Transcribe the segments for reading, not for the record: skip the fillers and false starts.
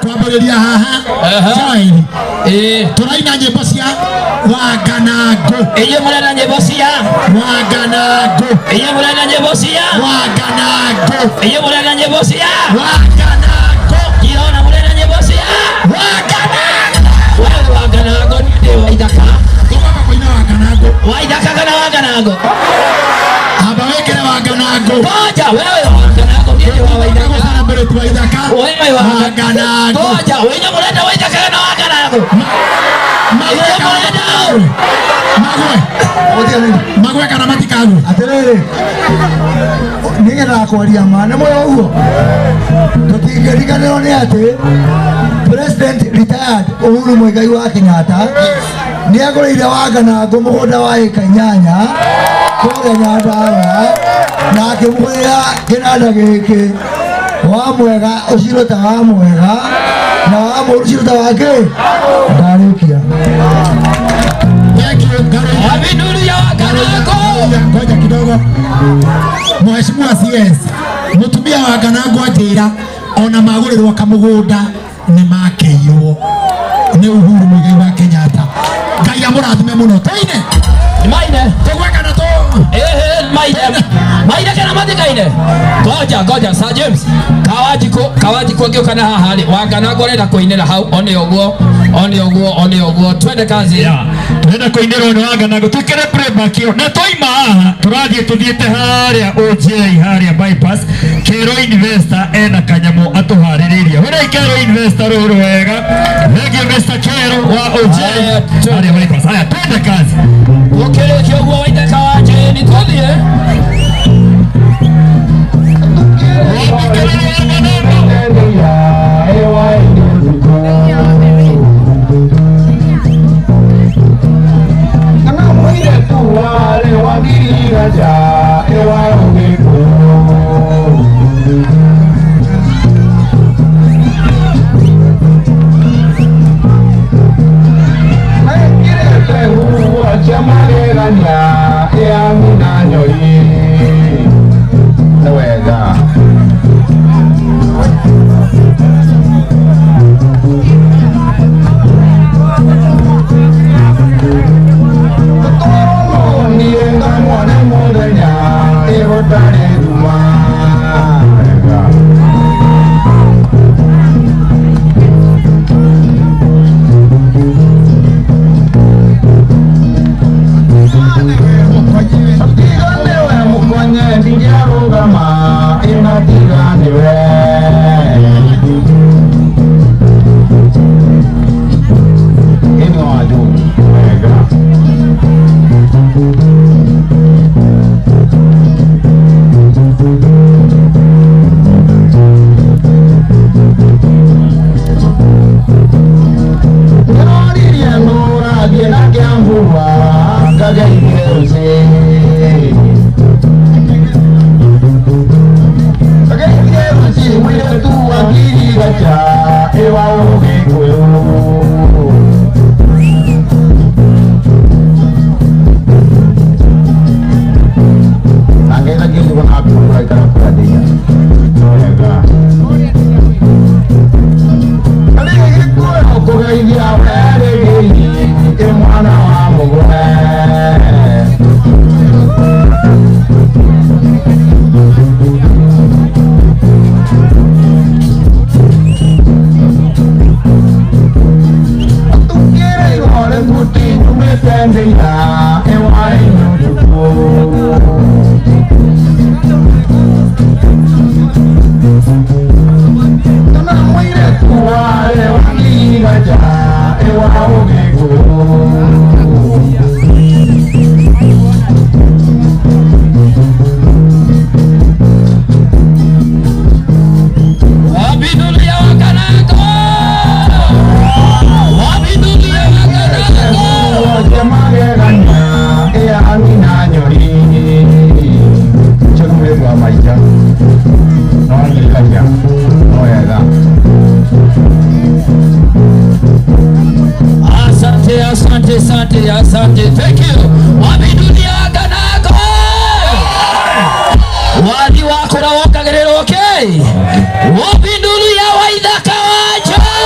twambĩrĩria haha Joel tũraina nyĩmbo cia Wanganangũ. Iyo mũrena nyĩmbo cia Wanganangũ. Iyo mũrena nyĩmbo cia Wanganangũ. Iyo mũrena nyĩmbo cia Wanganangũ. Kiona mũrena nyĩmbo cia Wanganangũ. Wewe Wanganangũ ndio Waithaka. Tũkamba kũina Wanganangũ. Waithaka kana Wanganangũ? Amba wekere Wanganangũ. Ngoja wewe Wanganangũ ndio wa Waithaka. Sana mbere tu Waithaka. Wewe Wanganangũ. Ngoja wewe mũrena Waithaka kana Wanganangũ? Magwe kana matikagu atiriri nigetha kwaria mana moyo uguo tutingiriganirwo ni ati President retired Uhuru Muigai wa Kenyatta ni agũrĩire Wanganangũ mũgũnda wa ĩka 8 kũrĩa Nyandarua na akĩmũgũrĩra kĩnanda gĩkĩ wa mwega ũcirũ ta wa mwega na wa mũru ũcirũ ta wa kĩ ndarĩkia. Abidulu ya Wanganangũ. Ngoja kidogo. Mheshimiwa CS mutumia wa Wanganangũ atĩra ona magũrĩrwo kamũgũnda nĩ makĩirwo nĩ Uhuru Muigai wa Kenyatta. Ngai amũrathime mũno. Toine Maine tũgweka na tũ maine kana matikaine. Ngoja Sir James Kawajiko ngĩũka na haha rĩ Wanganangũ arenda kũinĩra hau one ũguo twende kazi. Twenda kũinĩrwo nĩ Wanganangũ twĩkĩre playback ĩyo na twaima haha tũthiĩte harĩa OJ harĩa bypass Kero Investor ena kanyamũ atũharĩrĩria wĩra Kero Investor rũrũ wega thengio Mr. Kero wa OJ harĩa bypass. Haya twende kazi ũkĩrĩkia ũguo Waithaka wanje nĩ tũthiĩ Asante, thank you. Wabidunia Wanganangũ. Wadi wako na wakagerero, okay? Wabidunia Waithaka wanja.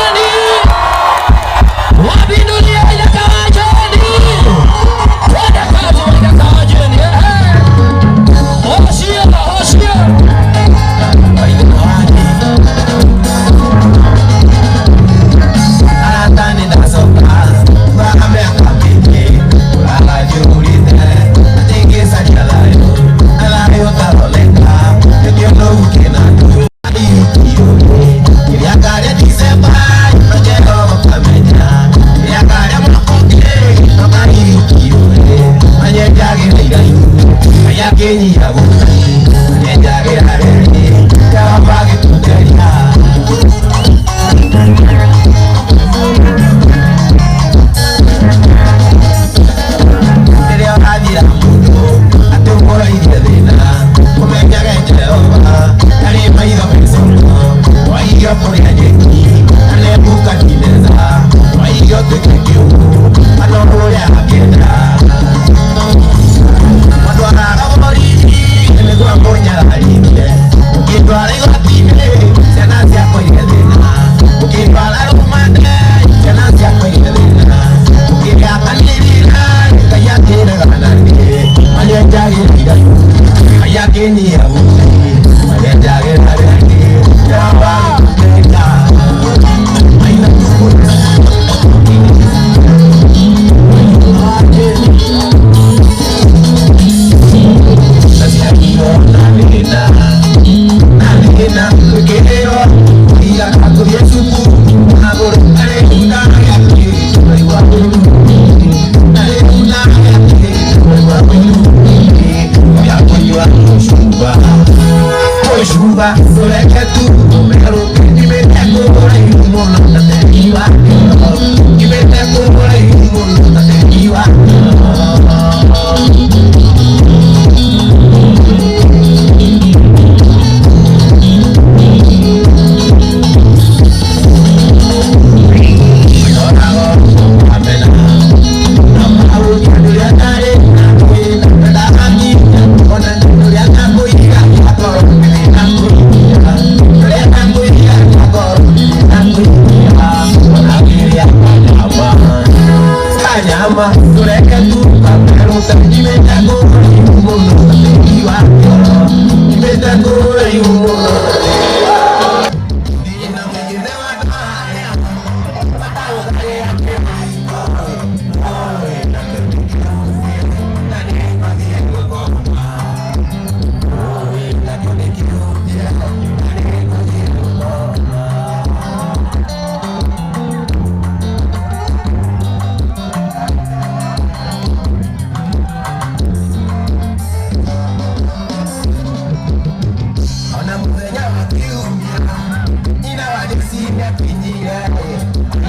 Ina wa desi ya pinjira,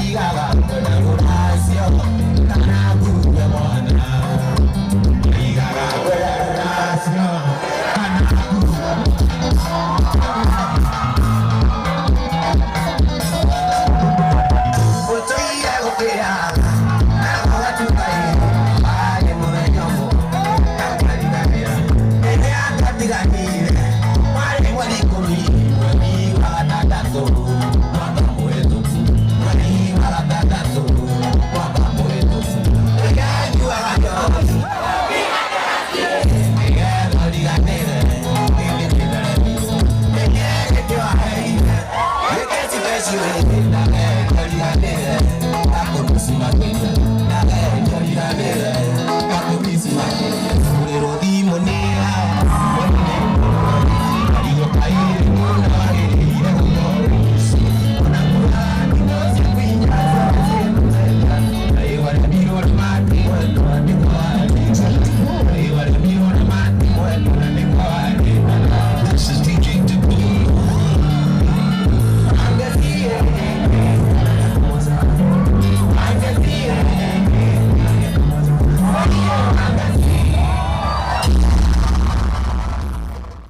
iga wa kuna gurasio.